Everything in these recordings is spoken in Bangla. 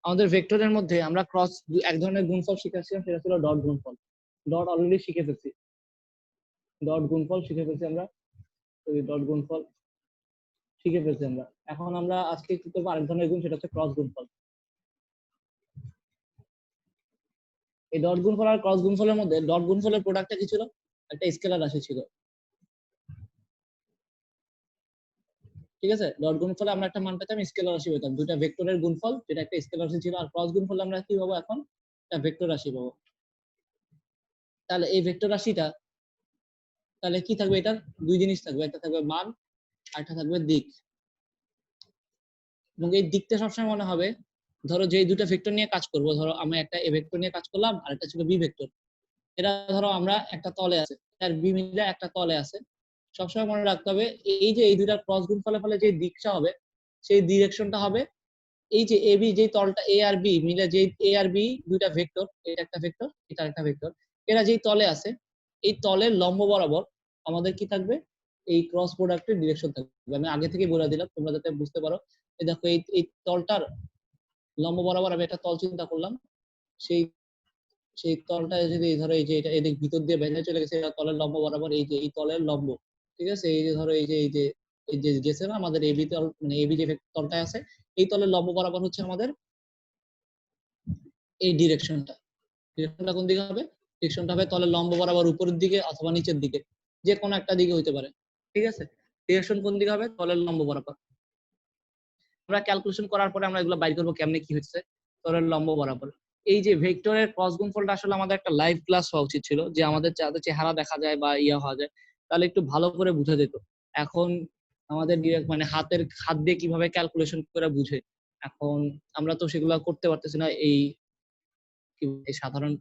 আমাদের ভেক্টরের মধ্যে আমরা ক্রস এক ধরনের গুণফল শিখেছিলাম, সেটা ছিল ডট গুণফল। ডট অলরেডি শিখে ফেলছি, ডট গুণফল শিখে ফেলছি আমরা, ডট গুণফল শিখে ফেলছি আমরা। এখন আমরা আজকে কি করবো, আরেক ধরনের গুণ, সেটা হচ্ছে ক্রস গুণফল। এই ডট গুণফল আর ক্রস গুণফলের মধ্যে ডট গুণফলের প্রোডাক্টটা কি ছিল, একটা স্কেলার রাশি ছিল, ঠিক আছে। ডট গুণফলে আমরা একটা মান পেতাম, স্কেলার রাশি পেতাম, দুইটা ভেক্টরের গুণফল যেটা একটা স্কেলার রাশি ছিল। আর ক্রস গুণফলে আমরা কি পাবো, এখন একটা ভেক্টর রাশি পাবো। তাহলে এই ভেক্টর রাশিটা তাহলে কি থাকবে, এটার দুই জিনিস থাকবে, একটা থাকবে মান আর একটা থাকবে দিক। এবং এই দিকটা সবসময় মনে হবে, ধরো যে দুটো ভেক্টর নিয়ে কাজ করব, ধরো আমি একটা এ ভেক্টর নিয়ে কাজ করলাম আর একটা ছিল বি ভেক্টর। এটা ধরো আমরা একটা তলে আছে, আর বি মিলে একটা তলে আছে। সবসময় মনে রাখতে হবে এই যে এই দুইটা ক্রস গুণ ফলে যে দিকটা হবে, সেই ডিরেকশনটা হবে এই যে এ বি, যে তলটা এ আর বি মিলে, যে এ আর বি দুইটা ভেক্টর, এটা একটা ভেক্টর এটা একটা ভেক্টর, এরা যেই তলে আছে এই তলের লম্ব বরাবর আমাদের কি থাকবে, এই ক্রস প্রোডাক্টের ডিরেকশন থাকবে। আমি আগে থেকে বলে দিলাম তোমরা যাতে বুঝতে পারো। এই দেখো এই তলটার লম্ব বরাবর আমি একটা তল চিন্তা করলাম, সেই সেই তলটা যদি ধরো এই যে এটা এদিক ভিতর দিয়ে ভেঙে চলে গেছে, এটা তলের লম্ব বরাবর এই যে এই তলের লম্ব, ঠিক আছে। এই যে ধরো এই যে গেছে না আমাদের এবি তল, মানে এবি যে তলটা আছে, এই তলের লম্ব বরাবর হচ্ছে আমাদের এই ডিরেকশনটা। ডিরেকশনটা কোন দিকে হবে, ডিরেকশনটা হবে তলের লম্ব বরাবর উপরের দিকে অথবা নিচের দিকে, যে কোনো একটা দিকে হইতে পারে, ঠিক আছে। ডিরেকশন কোন দিকে হবে, তলের লম্ব বরাবর। আমরা ক্যালকুলেশন করার পরে আমরা এগুলো বাইর করবো কেমনে কি হচ্ছে, তলের লম্ব বরাবর। এই যে ভেক্টরের ক্রস গুণফলটা আসলে আমাদের একটা লাইভ ক্লাস হওয়া উচিত ছিল, যে আমাদের যাতে চেহারা দেখা যায় বা ইয়া হওয়া যায়, তাহলে একটু ভালো করে বুঝা যেত। এখন আমাদের ডিরেক্ট মানে হাত দিয়ে কিভাবে ক্যালকুলেশন করে বুঝে, এখন আমরা তো সেগুলো করতে পারতেছি না এই সাধারণ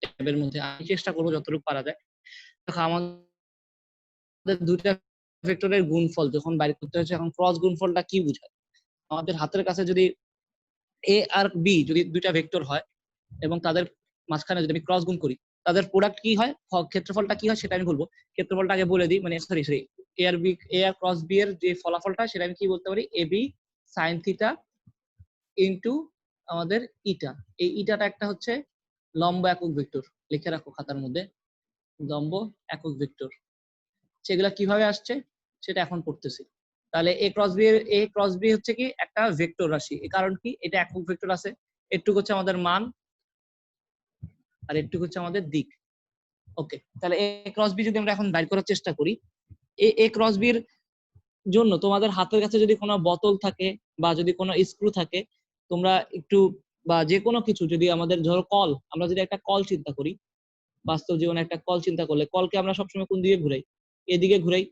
ট্যাবের মধ্যে। আমি চেষ্টা করবো যতটুকু পারা যায়। দেখো আমাদের দুইটা ভেক্টরের গুণফল যখন বাইর করতে হচ্ছে, এখন ক্রস গুণফলটা কি বোঝায়, আমাদের হাতের কাছে যদি এ আর বি যদি দুইটা ভেক্টর হয় এবং তাদের মাঝখানে যদি আমি ক্রস গুণ করি, তাদের প্রোডাক্ট কি হয়, ক্ষেত্রফলটা কি হয় সেটা আমি বলবো। ক্ষেত্রফলটা আগে বলে দিই, মানে সরি এ আর বি, এ আর ক্রস বি এর যে ফলাফলটা সেটা আমি কি বলতে পারি, A B sine theta into আমাদের ইটা। এই ইটাটা একটা হচ্ছে লম্ব একক ভেক্টর, লিখে রাখো খাতার মধ্যে, লম্ব একক ভেক্টর। সেগুলা কিভাবে আসছে সেটা এখন পড়তেছি। তাহলে এ ক্রস বি হচ্ছে কি একটা ভেক্টর রাশি, এর কারণ কি, এটা একক ভেক্টর আছে, একটু হচ্ছে আমাদের মান আর একটু হচ্ছে আমাদের দিক। ওকে, তাহলে এ ক্রস বি যদি আমরা এখন বাইর করার চেষ্টা করি, এ ক্রস বির জন্য তোমাদের হাতের কাছে যদি কোনো বোতল থাকে বা যদি কোনো স্ক্রু থাকে, তোমরা একটু বা যে কোনো কিছু, যদি আমাদের ধরো কল, আমরা যদি একটা কল চিন্তা করি, বাস্তব জীবনে একটা কল চিন্তা করলে কলকে আমরা সবসময় কোন দিকে ঘুরাই, এদিকে ঘুরাই।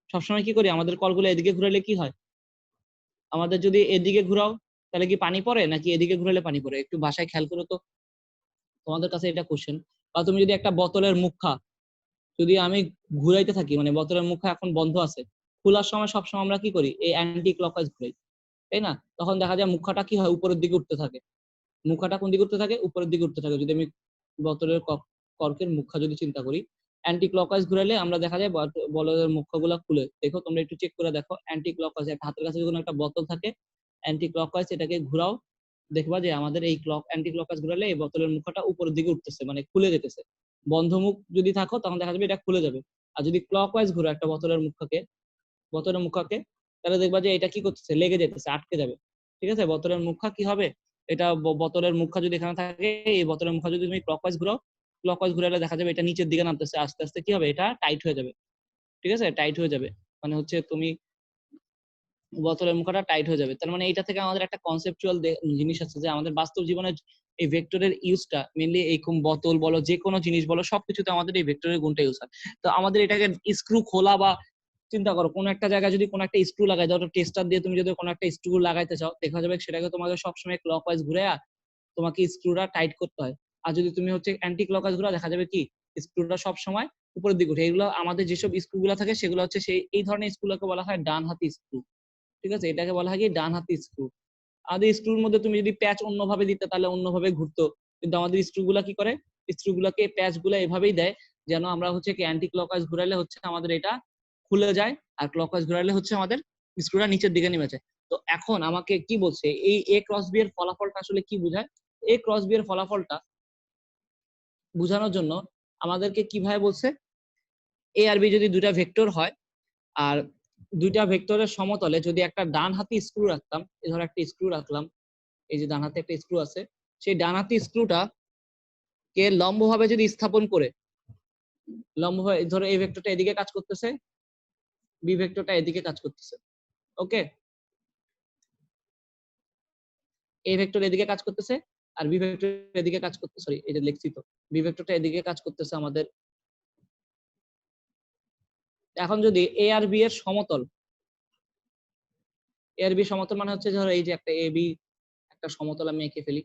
সবসময় কি করি, আমাদের কলগুলো এদিকে ঘুরাইলে কি হয়, আমাদের যদি এদিকে ঘুরাও তাহলে কি পানি পড়ে, নাকি এদিকে ঘুরালে পানি পড়ে, একটু ভাষায় খেয়াল করো তো, তোমাদের কাছে এটা কোশ্চেন। বা তুমি যদি একটা বোতলের মুখা যদি আমি ঘুরাইতে থাকি, মানে বোতলের মুখা এখন বন্ধ আছে, খোলার সময় সবসময় আমরা কি করি, এই অ্যান্টি ক্লকওয়াইজ ঘুরাই, তাই না। তখন দেখা যায় মুখাটা কি হয়, উপরের দিকে উঠতে থাকে। মুখাটা কোন দিকে উঠতে থাকে, উপরের দিকে উঠতে থাকে। যদি আমি বোতলের কর্কের মুখা যদি চিন্তা করি, অ্যান্টি ক্লকওয়াইজ ঘুরাইলে আমরা দেখা যায় বলের মুখাগুলো খুলে, দেখো তোমরা একটু চেক করে দেখো, অ্যান্টি ক্লকওয়াইজ একটা হাতের কাছে যখন একটা বোতল থাকে, অ্যান্টি ক্লকওয়াইজ এটাকে ঘুরাও, দেখবা যে আমাদের এই অ্যান্টি ক্লকওয়াইজ ঘুরালে এই বোতলের মুখটা উপরের দিকে উঠতেছে, মানে খুলে যেতেছে। বন্ধ মুখ যদি থাকো তখন দেখা যাবে এটা খুলে যাবে। আর যদি ক্লকওয়াইজ ঘুরো একটা বোতলের মুখাকে, তাহলে দেখবা যে এটা কি করতেছে, লেগে যেতেছে, আটকে যাবে, ঠিক আছে। বোতলের মুখা কি হবে, এটা বোতলের মুখা যদি এখানে থাকে, এই বোতলের মুখা যদি তুমি ক্লকওয়াইজ ঘুরালে দেখা যাবে এটা নিচের দিকে নামতেছে, আস্তে আস্তে কি হবে, এটা টাইট হয়ে যাবে, ঠিক আছে, টাইট হয়ে যাবে। মানে হচ্ছে তুমি বোতলের মুখটা টাইট হয়ে যাবে। তার মানে এটা থেকে আমাদের একটা কনসেপচুয়াল জিনিস আছে, যে আমাদের বাস্তব জীবনে এই ভেক্টরের ইউজটা মেইনলি এইরকম বোতল বলো, যে কোনো জিনিস বলো, সবকিছুতে আমাদের এই ভেক্টরের গুণটা ইউজ হয়। তো আমাদের এটাকে স্ক্রু খোলা বা চিন্তা করো, কোন একটা জায়গায় যদি কোন একটা স্ক্রু লাগাই, ধরো টেস্টার দিয়ে তুমি যদি কোন একটা স্ক্রু লাগাইতে চাও, দেখা যাবে সেটাকে তোমাদের সবসময় ক্লকওয়াইজ ঘুরে তোমাকে স্ক্রুটা টাইট করতে হয়। আর যদি তুমি হচ্ছে অ্যান্টি ক্লকওয়াইজ ঘুরা, দেখা যাবে কি স্ক্রুটা সব সময় উপরের দিকে উঠে। এগুলো আমাদের যেসব স্ক্রু গুলো থাকে সেগুলো হচ্ছে সেই এই ধরনের স্ক্রুগুলোকে বলা হয় ডান হাতি স্ক্রু, ঠিক আছে। এটাকে বলা হয় কি ডান হাতি স্ক্রু। আমাদের স্ক্রুর মধ্যে তুমি যদি প্যাচ অন্যভাবে দিতে তাহলে অন্যভাবে ঘুরতো, কিন্তু আমাদের স্ক্রু গুলা কি করে, স্ক্রু গুলাকে প্যাচ গুলা এভাবেই দেয় যেন আমরা হচ্ছে কি অ্যান্টি ক্লকওয়াইজ ঘুরাইলে হচ্ছে আমাদের এটা খুলে যায়, আর ক্লকওয়াইজ ঘুরাইলে হচ্ছে আমাদের স্ক্রুটা নিচের দিকে নেমে যায়। তো এখন আমাকে কি বলছে, এই এ ক্রস বি এর ফলাফলটা আসলে কি বোঝায়? এ ক্রস বি এর ফলাফলটা বোঝানোর জন্য আমাদেরকে কিভাবে বলছে, এ আর বি যদি দুইটা ভেক্টর হয় আর দুইটা ভেক্টরের সমতলে যদি একটা ডান হাতি স্ক্রু রাখতাম, এই ধর একটা স্ক্রু রাখলাম, এই যে ডান হাতে একটা স্ক্রু আছে, সেই ডান হাতি স্ক্রুটা কে লম্বভাবে যদি স্থাপন করে, লম্বভাবে ধরো এই ভেক্টরটা এদিকে কাজ করতেছে, বি ভেক্টরটা এদিকে কাজ করতেছে, ওকে, এ ভেক্টর এদিকে কাজ করতেছে আর বি ভেক্টর এদিকে কাজ করতেছে, সরি এটা লিখছি তো, বি ভেক্টরটা এদিকে কাজ করতেছে আমাদের। এখন যদি এ আর বি এর সমতল, এ আর বি সমতল মানে হচ্ছে ধরো এই যে একটা এ বি একটা সমতল আমি এঁকে ফেলি,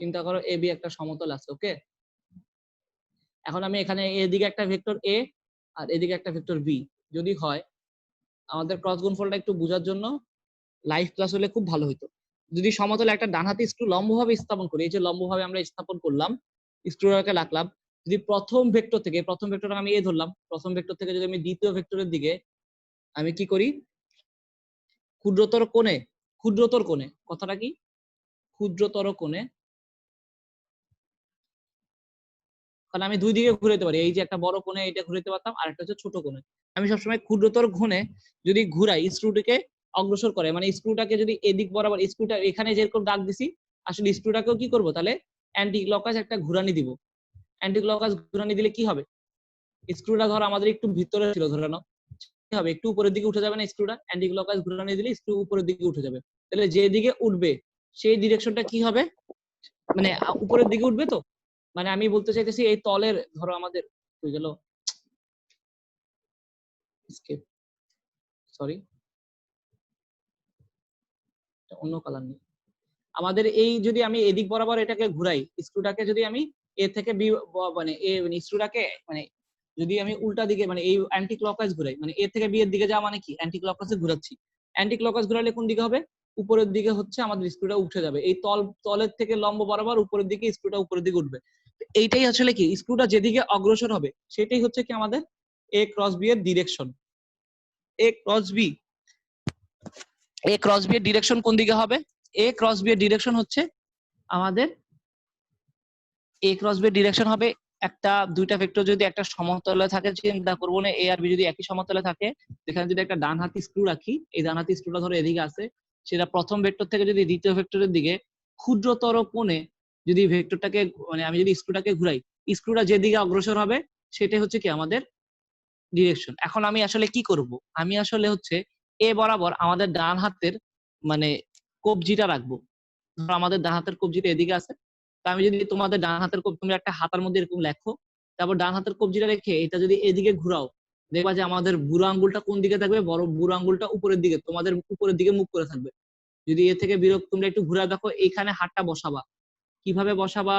চিন্তা করো এ বি একটা সমতল আছে, ওকে। এখন আমি এখানে এদিকে একটা ভেক্টর এ আর এদিকে একটা ভেক্টর বি যদি হয়, আমাদের ক্রস গুণফলটা একটু বোঝার জন্য লাইভ ক্লাস হলে খুব ভালো হতো। যদি সমতলে একটা ডানহাতি স্ক্রু লম্বভাবে স্থাপন করি, এই যে লম্বভাবে আমরা স্থাপন করলাম, স্ক্রুটাকে রাখলাম, যদি প্রথম ভেক্টর থেকে, প্রথম ভেক্টরটা আমি এ ধরলাম, প্রথম ভেক্টর থেকে যদি আমি দ্বিতীয় ভেক্টরের দিকে আমি কি করি, ক্ষুদ্রতর কোণে, ক্ষুদ্রতর কোণে, কথাটা কি, ক্ষুদ্রতর কোণে, কারণ আমি দুই দিকে ঘুরাতে পারি, এই যে একটা বড় কোণে এটা ঘুরাতে পারতাম, আর একটা হচ্ছে ছোট কোণে, আমি সবসময় ক্ষুদ্রতর কোণে যদি ঘুরাই স্ক্রুটিকে অগ্রসর করে, মানে স্ক্রুটাকে যদি এদিক বরাবর, স্ক্রুটা এখানে যেরকম দাগ দিছি, আসলে স্ক্রুটাকেও কি করব তাহলে অ্যান্টি ক্লকওয়াইজ একটা ঘুরানি দিব, অ্যান্টি ক্লকওয়াইজ ঘুরানি দিলে কি হবে, স্ক্রুটা ধর আমাদের একটু ভিতরে ছিল ধরে নাও, কি হবে, একটু উপরের দিকে উঠে যাবে না স্ক্রুটা, অ্যান্টি ক্লকওয়াইজ ঘুরানি দিলে স্ক্রু উপরের দিকে উঠে যাবে, তাহলে যে দিকে উঠবে সেই ডিরেকশনটা কি হবে, মানে উপরের দিকে উঠবে। তো মানে আমি বলতে চাইতেছি এই তলের ধরো আমাদের হয়ে গেল, স্কেপ, সরি অন্য কালার নেই, আমাদের এই যদি আমি এদিক বরাবর এটাকে ঘুরাই, স্ক্রুটাকে যদি আমি এ থেকে বি, মানে এ মানে স্ক্রুটাকে মানে যদি আমি উল্টা দিকে মানে এই অ্যান্টি ক্লকওয়াইজ ঘুরাই, মানে এ থেকে বি এর দিকে যাওয়া মানে কি অ্যান্টি ক্লকওয়াইজে ঘুরাচ্ছি, অ্যান্টি ক্লকওয়াইজ ঘুরালে কোন দিকে হবে, উপরের দিকে হচ্ছে আমাদের স্ক্রুটা উঠে যাবে, এই তলের থেকে লম্ব বরাবর উপরের দিকে স্ক্রুটা উপরের দিকে উঠবে। এইটাই আসলে কি, স্ক্রুটা যেদিকে অগ্রসর হবে সেটাই হচ্ছে কি আমাদের এ ক্রস বি এর ডিরেকশন। এ ক্রস বি, এ ক্রস বি এর ডিরেকশন কোন দিকে হবে, এ ক্রস বি এর ডিরেকশন হচ্ছে আমাদের, এ ক্রস বি এর ডিরেকশন হবে, একটা দুইটা ভেক্টর যদি একটা সমতলে থাকে, চিন্তা করবো না এ আর বি যদি একই সমতলে থাকে, এখানে যদি একটা ডান হাতি স্ক্রু রাখি, এই ডান হাতি স্ক্রুটা ধরো এদিকে আছে, সেটা প্রথম ভেক্টর থেকে যদি দ্বিতীয় ভেক্টরের দিকে ক্ষুদ্রতর কোণে যদি ভেক্টরটাকে মানে আমি যদি স্ক্রুটাকে ঘুরাই, স্ক্রুটা যেদিকে অগ্রসর হবে সেটাই হচ্ছে কি আমাদের ডিরেকশন। এখন আমি আসলে কি করব, আমি আসলে হচ্ছে এ বরাবর আমাদের ডান হাতের মানে কবজিটা রাখবো, ধরো আমাদের ডান হাতের কবজিটা এদিকে আছে, তা আমি যদি তোমাদের ডান হাতের কবজি তুমি একটা হাতার মধ্যে এরকম লেখো, তারপর ডান হাতের কবজিটা রেখে এটা যদি এদিকে ঘুরাও, দেখবা যে আমাদের বুড়ো আঙ্গুলটা কোন দিকে থাকবে, বড় বুড়ো আঙ্গুলটা উপরের দিকে, তোমাদের উপরের দিকে মুখ করে থাকবে। যদি এ থেকে বিরক্ত তোমরা একটু ঘুরে দেখো, এইখানে হাতটা বসাবা, কিভাবে বসাবা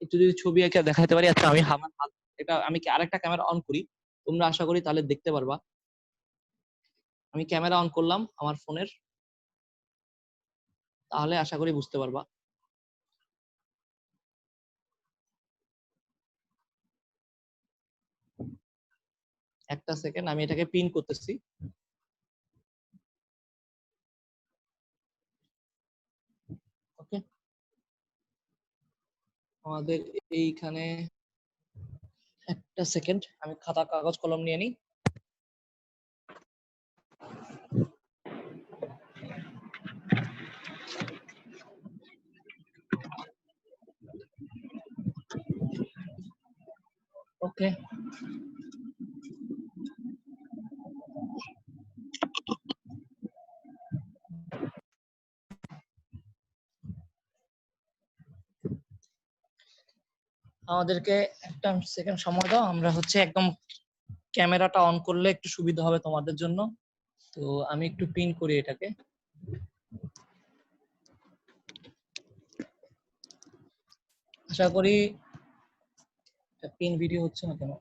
একটু যদি ছবি এঁকে দেখাতে পারি। আচ্ছা আমি আমার হাত, এটা আমি কি আরেকটা ক্যামেরা অন করি, তোমরা আশা করি তাহলে দেখতে পারবা। আমি ক্যামেরা অন করলাম আমার ফোনের, তাহলে আশা করি বুঝতে পারবা। একটা সেকেন্ড আমি এটাকে পিন করতেছি। ওকে, আমাদের এইখানে একটা সেকেন্ড আমি খাতা কাগজ কলম নিয়ে নিই। ওকে, আমাদেরকে একটা সেকেন্ড সময় দাও, আমরা হচ্ছে একদম ক্যামেরাটা অন করলে একটু সুবিধা হবে তোমাদের জন্য। তো আমি একটু পিন করি এটাকে, আশা করি পিন ভিডিও হচ্ছে না কেন।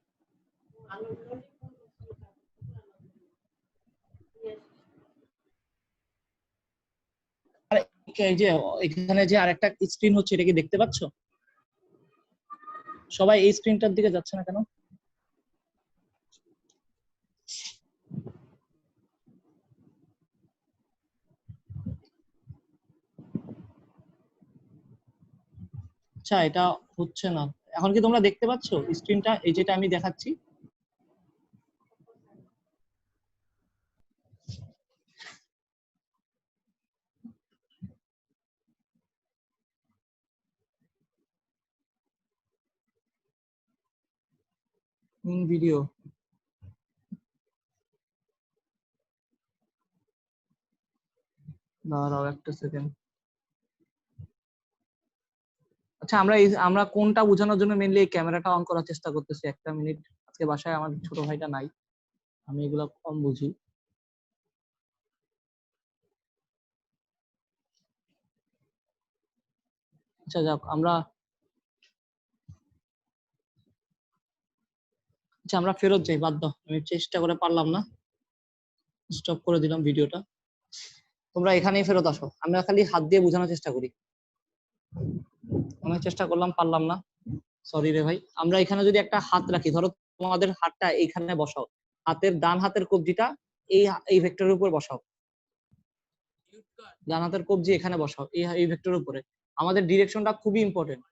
এই যে এখানে যে আরেকটা স্ক্রিন হচ্ছে, এটা কি দেখতে পাচ্ছ? সবাই এই স্ক্রিনটার দিকে যাচ্ছে না কেন? আচ্ছা এটা হচ্ছে না, এখন কি তোমরা দেখতে পাচ্ছ স্ক্রিনটা, এই যেটা আমি দেখাচ্ছি? ভিডিও, দাঁড়াও একটা সেকেন্ড। আচ্ছা আমরা কোনটা বোঝানোর জন্য মেইনলি এই ক্যামেরাটা অন করার চেষ্টা করতেছি? একটা মিনিট, আজকে বাসায় আমার ছোট ভাইটা নাই, আমি এগুলো কম বুঝি। আচ্ছা যাক, আমরা ফেরত যাই, বাদ দাও, আমি চেষ্টা করে পারলাম না, স্টপ করে দিলাম ভিডিওটা। তোমরা এখানেই ফেরত আসো, আমরা খালি হাত দিয়ে বোঝানোর চেষ্টা করি। আমি চেষ্টা করলাম, পারলাম না, সরি রে ভাই। আমরা এখানে যদি একটা হাত রাখি, ধরো তোমাদের হাতটা এইখানে বসাও, হাতের ডান হাতের কবজিটা এই ভেক্টরের উপর বসাও, ডান হাতের কবজি এখানে বসাও এই ভেক্টরের উপরে। আমাদের ডিরেকশনটা খুবই ইম্পর্টেন্ট।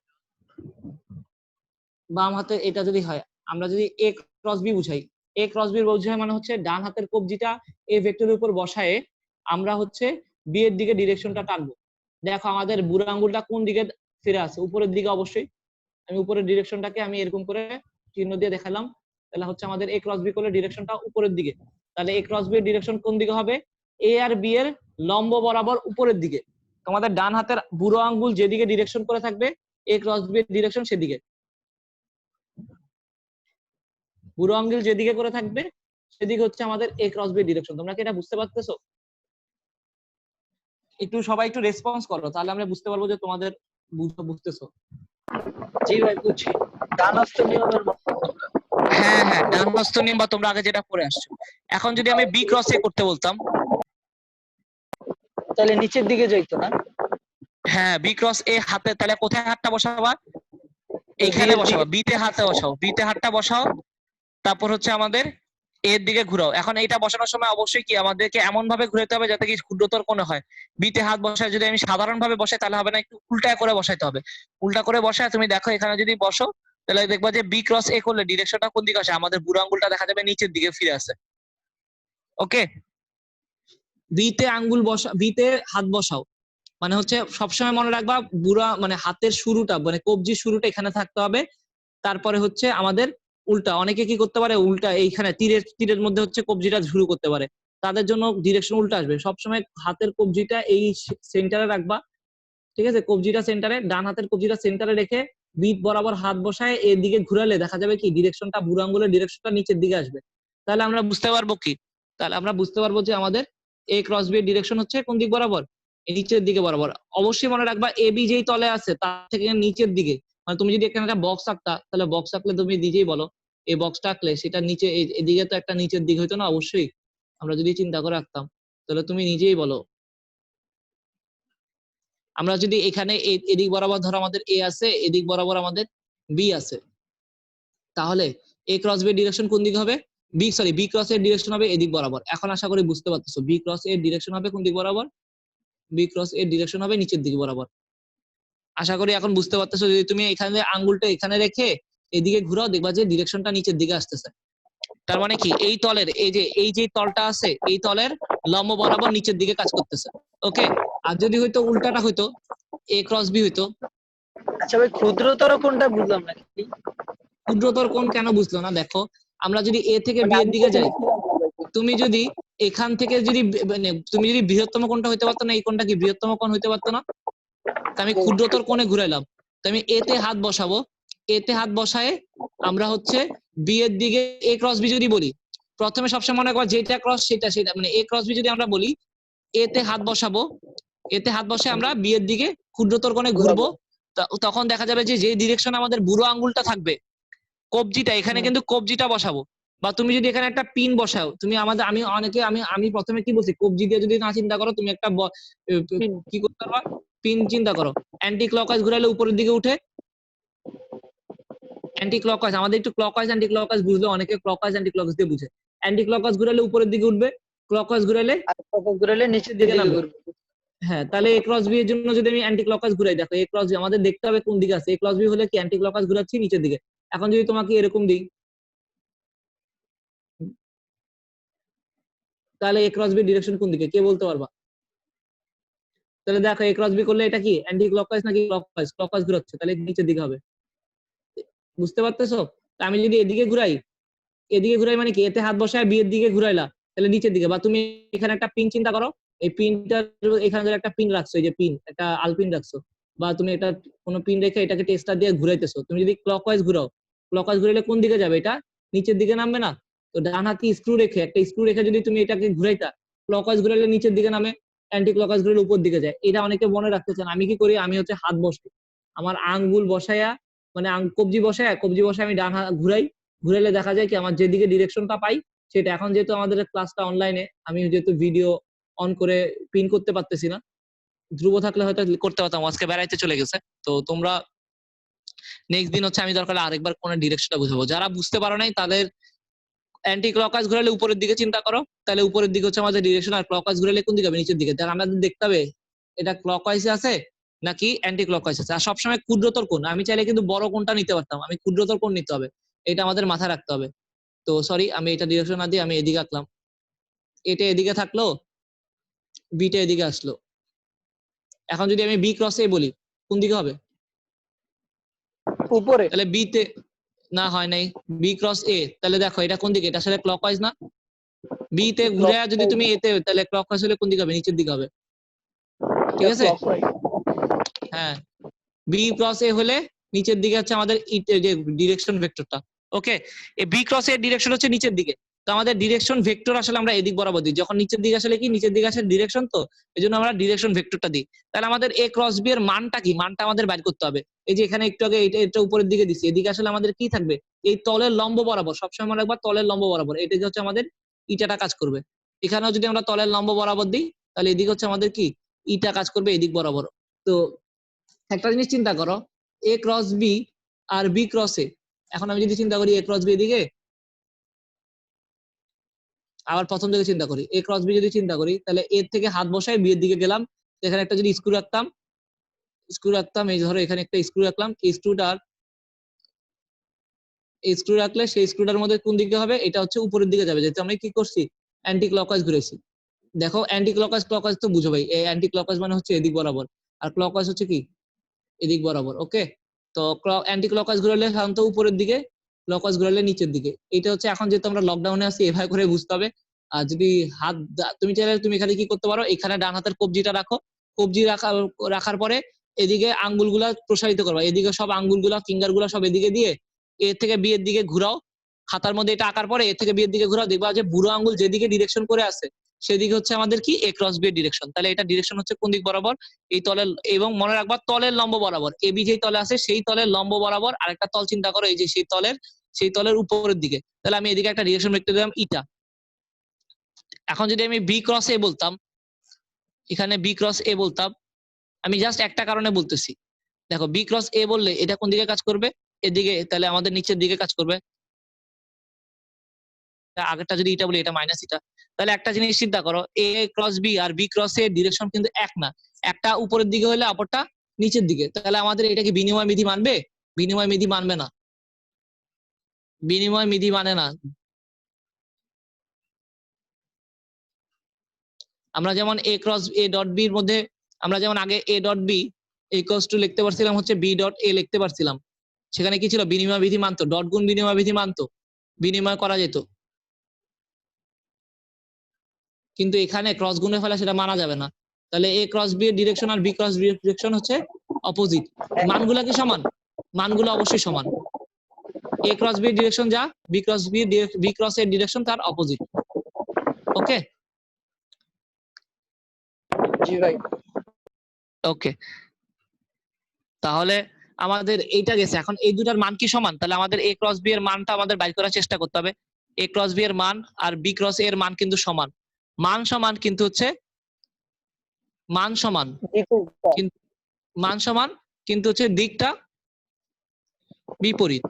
বাম হাতে এটা যদি হয়, আমরা যদি এ ক্রস বি বুঝাই, এ ক্রস বি বুঝাই মানে হচ্ছে ডান হাতের কবজিটা এই ভেক্টরের উপর বসায়ে আমরা হচ্ছে বি এর দিকে ডিরেকশনটা টানবো। দেখো আমাদের বুড়ো আঙ্গুলটা কোন দিকে ফিরে আছে? উপরের দিকে অবশ্যই। আমি উপরের ডিরেকশনটাকে আমি এরকম করে চিহ্ন দিয়ে দেখালাম, তাহলে হচ্ছে আমাদের এ ক্রস বি করলে ডিরেকশনটা উপরের দিকে। তাহলে এ ক্রস বি এর ডিরেকশন কোন দিকে হবে? এ আর বি এর লম্ব বরাবর উপরের দিকে। তোমাদের ডান হাতের বুড়ো আঙ্গুল যেদিকে ডিরেকশন করে থাকবে, এ ক্রস বি এর ডিরেকশন সেদিকে। বুড়ো আঙ্গুল যেদিকে করে থাকবে সেদিকে হচ্ছে আমাদের এ ক্রস বি ডিরেকশন। তোমরা কি এটা বুঝতে পারতেছো? একটু সবাই একটু রেসপন্স করো, তাহলে আমরা বুঝতে পারবো যে তোমাদের বুঝতেছো। জি ভাই বুঝছি। ডান হস্ত নিয়মের মতো। হ্যাঁ হ্যাঁ, ডান হস্ত নিয়ম বা তোমরা আগে যেটা পড়ে আসছো। এখন যদি আমি বি ক্রস এ করতে বলতাম, তাহলে নিচের দিকে যাইতো না? হ্যাঁ বি ক্রস এ হাতে, তাহলে কোথায় হাতটা বসাবা? এইখানে বসাবো, বিতে হাতে বসাও, বিতে হাতটা বসাও, তারপর হচ্ছে আমাদের এর দিকে ঘুরাও। এখন এইটা বসানোর সময় অবশ্যই কি আমাদেরকে এমন ভাবে ঘুরাতে হবে যাতে কি ক্ষুদ্রতর কোণে হয়। বিতে হাত বসায় যদি আমি সাধারণ ভাবে বসাই তাহলে হবে না, একটু উল্টা করে বসাইতে হবে। উল্টা করে বসায় তুমি দেখো এখানে যদি বসো, তাহলে দেখবা যে বি ক্রস এ করলে ডিরেকশনটা কোন দিকে আসে? আমাদের বুড়ো আঙ্গুলটা দেখা যাবে নিচের দিকে ফিরে আসে। ওকে, বিতে আঙ্গুল বসা, বিতে হাত বসাও, মানে হচ্ছে সবসময় মনে রাখবা বুড়া মানে হাতের শুরুটা মানে কবজির শুরুটা এখানে থাকতে হবে। তারপরে হচ্ছে আমাদের উল্টা, অনেকে কি করতে পারে উল্টা এইখানে তীরের মধ্যে হচ্ছে কবজিটা শুরু করতে পারে, তাদের জন্য ডিরেকশন উল্টা আসবে। সবসময় হাতের কবজিটা এই সেন্টারে রাখবা, ঠিক আছে? কবজিটা সেন্টারে, ডান হাতের কবজিটা সেন্টারে রেখে বিট বরাবর হাত বসায় এদিকে ঘুরালে দেখা যাবে কি ডিরেকশনটা, বুড়ো আঙ্গুলের ডিরেকশনটা নিচের দিকে আসবে। তাহলে আমরা বুঝতে পারবো কি? তাহলে আমরা বুঝতে পারবো যে আমাদের এ ক্রস বি এর ডিরেকশন হচ্ছে কোন দিক বরাবর? নিচের দিকে বরাবর। অবশ্যই মনে রাখবা এ বি যেই তলে আছে তার থেকে নিচের দিকে, মানে তুমি যদি এখানে একটা বক্স আঁকতা, তাহলে বক্স আঁকলে তুমি নিজেই বলো এই বক্সটা আঁকলে সেটা নিচে এদিকে তো একটা নিচের দিক হইতো না? অবশ্যই আমরা যদি চিন্তা করে আঁকতাম, তাহলে তুমি নিজেই বলো। আমরা যদি এখানে এদিক বরাবর ধরো আমাদের এ আছে, এদিক বরাবর আমাদের বি আছে, তাহলে এ ক্রস বি এর ডিরেকশন কোন দিকে হবে? বি ক্রস এর ডিরেকশন হবে এদিক বরাবর। এখন আশা করি বুঝতে পারতেছো বি ক্রস এর ডিরেকশন হবে কোন দিক বরাবর? বি ক্রস এর ডিরেকশন হবে নিচের দিক বরাবর। আশা করি এখন বুঝতে পারতেছো। যদি তুমি এখানে আঙ্গুলটা এখানে রেখে এদিকে ঘুরাও, দেখবা যে ডিরেকশনটা নিচের দিকে আসতেছে। তার মানে কি এই তলের এই যে তলটা আছে, এই তলের লম্ব বরাবর নিচের দিকে কাজ করতেছে। ওকে, আর যদি হয়তো উল্টাটা হইতো, এ ক্রস বি হইতো। আচ্ছা ভাই, ক্ষুদ্রতর কোনটা বুঝলাম না। ক্ষুদ্রতর কোণ কেন বুঝলো না? দেখো আমরা যদি এ থেকে বি এর দিকে যাই, তুমি যদি এখান থেকে যদি মানে তুমি যদি বৃহত্তম কোণটা হইতে পারতো না, এই কোণটা কি বৃহত্তম কোণ হইতে পারতো না? আমি ক্ষুদ্রতর কোণে ঘুরাইলাম, আমি এতে হাত বসাবো, এতে হাত বসায় আমরা হচ্ছে বি এর দিকে এ ক্রস বি যদি বলি, প্রথমে সবসময় মনে করো যেটা ক্রস সেটা সেটা মানে এ ক্রস বি যদি আমরা বলি, এতে হাত বসাবো, এতে হাত বসে আমরা বি এর দিকে ক্ষুদ্রতর কোণে ঘুরবো। তখন দেখা যাবে যে যে ডিরেকশন আমাদের বুড়ো আঙ্গুলটা থাকবে, কবজিটা এখানে কিন্তু কবজিটা বসাবো। বা তুমি যদি এখানে একটা পিন বসাও, তুমি আমাদের আমি অনেকে আমি প্রথমে কি বলছি, কবজি দিয়ে যদি না চিন্তা করো, তুমি একটা কি করতে পারবা, পিন চিন্তা করো। অ্যান্টি ক্লকওয়াইজ ঘুরাইলে উপরের দিকে উঠে, অ্যান্টি ক্লকওয়াইজ আমাদের একটু ক্লকওয়াইজ অ্যান্টি ক্লকওয়াইজ বুঝলে, অনেকে ক্লকওয়াইজ অ্যান্টি ক্লকওয়াইজ দিয়ে বুঝে। অ্যান্টি ক্লকওয়াইজ ঘুরাইলে উপরের দিকে উঠবে, ক্লকওয়াইজ ঘুরাইলে ঘুরালে নিচের দিকে ঘুরবে। হ্যাঁ, তাহলে এ ক্রস বি এর জন্য যদি আমি অ্যান্টি ক্লকওয়াইজ ঘুরাই, দেখো এ ক্রস বি আমাদের দেখতে হবে কোন দিকে আছে। এ ক্রস বি হলে কি অ্যান্টি ক্লকওয়াইজ ঘুরাচ্ছি নিচের দিকে। এখন যদি তোমাকে এরকম দিই, তাহলে এ ক্রস বি ডিরেকশন কোন দিকে কে বলতে পারবা? তাহলে দেখো এ ক্রস বি করলে এটা কি অ্যান্টি ক্লকওয়াইজ নাকি ক্লকওয়াইজ? ক্লকওয়াইজ ঘুরাচ্ছে, তাহলে নিচের দিকে হবে। বুঝতে পারতেছো? তা আমি যদি এদিকে ঘুরাই, এদিকে ঘুরাই মানে কি, এতে হাত বসায় বি এর দিকে ঘুরাইলা, তাহলে নিচের দিকে। বা তুমি এখানে একটা পিন চিন্তা করো, এই পিনটার এখানে ধরে একটা পিন রাখছো, এই যে পিন, একটা আলপিন রাখছো, বা তুমি এটা কোনো পিন রেখে এটাকে টেস্টার দিয়ে ঘুরাইতেছো। তুমি যদি ক্লকওয়াইজ ঘুরাও, ক্লকওয়াইজ ঘুরাইলে কোন দিকে যাবে? এটা নিচের দিকে নামবে না? তো ডান হাতে স্ক্রু রেখে, একটা স্ক্রু রেখে যদি তুমি এটাকে ঘুরাইতা, ক্লকওয়াইজ ঘুরাইলে নিচের দিকে নামে, অ্যান্টি ক্লকওয়াইজ ঘুরাইলে উপর দিকে যায়। এটা অনেকে মনে রাখতে চান। আমি কি করি, আমি হচ্ছে হাত বসাই, আমার আঙ্গুল বসায়া, মানে কবজি বসায় আমি ডান হাত ঘুরাই, ঘুরাইলে দেখা যায় কি আমার যেদিকে ডিরেকশনটা পাই সেটা। এখন যেহেতু আমাদের ক্লাসটা অনলাইনে, আমি যেহেতু ভিডিও অন করে পিন করতে পারতেছি না, ধ্রুব থাকলে হয়তো করতে পারতাম, আজকে বেড়াইতে চলে গেছে। তো তোমরা নেক্সট দিন হচ্ছে আমি দরকার আরেকবার কোন ডিরেকশনটা বুঝাবো। যারা বুঝতে পারো নাই তাদের অ্যান্টি ক্লকওয়াইজ ঘুরালে উপরের দিকে চিন্তা করো, তাহলে উপরের দিকে হচ্ছে আমাদের ডিরেকশন, আর ক্লকওয়াইজ ঘুরালে কোন দিকে হবে? নিচের দিকে। তাহলে আমাদের দেখতে হবে এটা ক্লকওয়াইজে আছে নাকি অ্যান্টি ক্লকওয়াইজ আছে। আর সবসময় ক্ষুদ্রতর কোণ, আমি চাইলে কিন্তু বড় কোণটা নিতে পারতাম, আমি ক্ষুদ্রতর কোণ নিতে হবে, এটা আমাদের মাথায় রাখতে হবে। তো সরি, আমি এটা ডিরেকশন না দিয়ে আমি এদিকে আঁকলাম, এটা এদিকে থাকলো, বিটা এদিকে আসলো। এখন যদি আমি বি ক্রস এ বলি, কোন দিকে হবে? উপরে। তাহলে বি তে না, হয় নাই, বি ক্রস এ, তাহলে দেখো এটা কোন দিকে? এটা আসলে ক্লকওয়াইজ না? বি তে ঘুরে যদি তুমি এতে, তাহলে ক্লকওয়াইজ হলে কোন দিকে হবে? নিচের দিকে হবে। ঠিক আছে? ক্লকওয়াইজ। হ্যাঁ, বি ক্রস এ হলে নিচের দিকে হচ্ছে আমাদের যে ডিরেকশন ভেক্টরটা। ওকে, এই বি ক্রস এর ডিরেকশন হচ্ছে নিচের দিকে। তো আমাদের ডিরেকশন ভেক্টর আসলে আমরা এদিক বরাবর দিই, যখন নিচের দিকে আসলে কি নিচের দিকে আসলে ডিরেকশন, তো এই জন্য আমরা ডিরেকশন ভেক্টরটা দিই। তাহলে আমাদের এ ক্রস বি এর মানটা কি, মানটা আমাদের বাইর করতে হবে। এই যে এখানে একটু আগে এটা উপরের দিকে দিছি, এদিকে আসলে আমাদের কি থাকবে? এই তলের লম্ব বরাবর, সবসময় মনে রাখবা তলের লম্ব বরাবর, এটা হচ্ছে আমাদের ইটাটা কাজ করবে। এখানেও যদি আমরা তলের লম্ব বরাবর দিই, তাহলে এদিকে হচ্ছে আমাদের কি ইটা কাজ করবে এদিক বরাবর। তো একটা জিনিস চিন্তা করো, এ ক্রস বি আর বি ক্রস এ। এখন আমি যদি চিন্তা করি এ ক্রস বি এদিকে, আবার প্রথম দিকে চিন্তা করি এ ক্রস বি, যদি চিন্তা করি তাহলে এর থেকে হাত বসায় বি এর দিকে গেলাম, এখানে একটা যদি স্ক্রু রাখতাম, এই ধরো এখানে একটা স্ক্রু রাখলাম, এই স্ক্রু রাখলে সেই স্ক্রুটার মধ্যে কোন দিকে হবে? এটা হচ্ছে উপরের দিকে যাবে, যেহেতু আমরা কি করছি অ্যান্টি ক্লকওয়াইজ ঘুরেছি। দেখো অ্যান্টি ক্লকওয়াইজ ক্লকওয়াইজ তো বুঝো ভাই, এই অ্যান্টি ক্লকওয়াইজ মানে হচ্ছে এদিক বরাবর, আর ক্লকওয়াইজ হচ্ছে কি এদিক বরাবর। ওকে, তো অ্যান্টি ক্লকওয়াইজ ঘুরালে সাধারণত উপরের দিকে, ক্লকওয়াইজ ঘুরালে নিচের দিকে। এটা হচ্ছে এখন যেহেতু আমরা লকডাউনে আছি, এভাবে করে বুঝতে হবে। আর যদি হাত, তুমি চাইলে তুমি এখানে কি করতে পারো, এখানে ডান হাতের কবজিটা রাখো, কবজি রাখার পরে এদিকে আঙ্গুলগুলা প্রসারিত করবা, এদিকে সব আঙ্গুলগুলা ফিঙ্গার গুলা সব এদিকে দিয়ে এর থেকে বি এর দিকে ঘুরাও। খাতার মধ্যে এটা আঁকার পরে এর থেকে বি এর দিকে ঘুরাও, দেখবা যে বুড়ো আঙ্গুল যেদিকে ডিরেকশন করে আছে সেদিকে হচ্ছে আমাদের কি এ ক্রস বি এর ডিরেকশন। তাহলে এটা ডিরেকশন হচ্ছে কোন দিক বরাবর? এই তলের, এবং মনে রাখবা তলের লম্ব বরাবর, এ বি যেই তলে আছে সেই তলের লম্ব বরাবর আরেকটা তল চিন্তা করো, এই যে সেই তলের উপরের দিকে। তাহলে আমি এদিকে একটা ডিরেকশন ভেক্টর দিলাম ইটা। এখন যদি আমি বি ক্রস এ বলতাম, এখানে বি ক্রস এ বলতাম, আমি জাস্ট একটা কারণে বলতেছি, দেখো বি ক্রস এ বললে এটা কোন দিকে কাজ করবে? এদিকে, তাহলে আমাদের নিচের দিকে কাজ করবে। আগেরটা যদি এটা বলি, এটা মাইনাস এটা। তাহলে একটা জিনিস চিন্তা করো, এ ক্রস বি আর বি ক্রস এর ডিরেকশন কিন্তু এক না, একটা উপরের দিকে হলে অপরটা নিচের দিকে। তাহলে আমাদের এটা কি বিনিময় বিধি মানবে? বিনিময় বিধি মানবে না, বিনিময় বিধি মানে না। আমরা যেমন A cross A dot B এর মধ্যে, আমরা যেমন আগে A dot B equals to লিখতে পারছিলাম হচ্ছে বি ডট এ লিখতে পারছিলাম, সেখানে কি ছিল? বিনিময় বিধি মানতো, ডট গুণ বিনিময় বিধি মানতো, বিনিময় করা যেত। কিন্তু এখানে ক্রস গুণে ফেলা সেটা মানা যাবে না। তাহলে এ ক্রস বি এর ডিরেকশন আর বি ক্রস বি এর ডিরেকশন হচ্ছে অপোজিট। মানগুলা কি সমান? মানগুলো অবশ্যই সমান। এ ক্রস বি এর ডিরেকশন যা, বি ক্রস এর ডিরেকশন তার অপোজিট। ওকে জি ভাই। ওকে, তাহলে আমাদের এইটা গেছে। এখন এই দুটার মান কি সমান? তাহলে আমাদের এ ক্রস বি এর মানটা আমাদের বাইর করার চেষ্টা করতে হবে। এ ক্রস বি এর মান আর বি ক্রস এর মান কিন্তু সমান, মান সমান, কিন্তু হচ্ছে মান সমান, কিন্তু মান সমান, কিন্তু হচ্ছে দিকটা বিপরীত।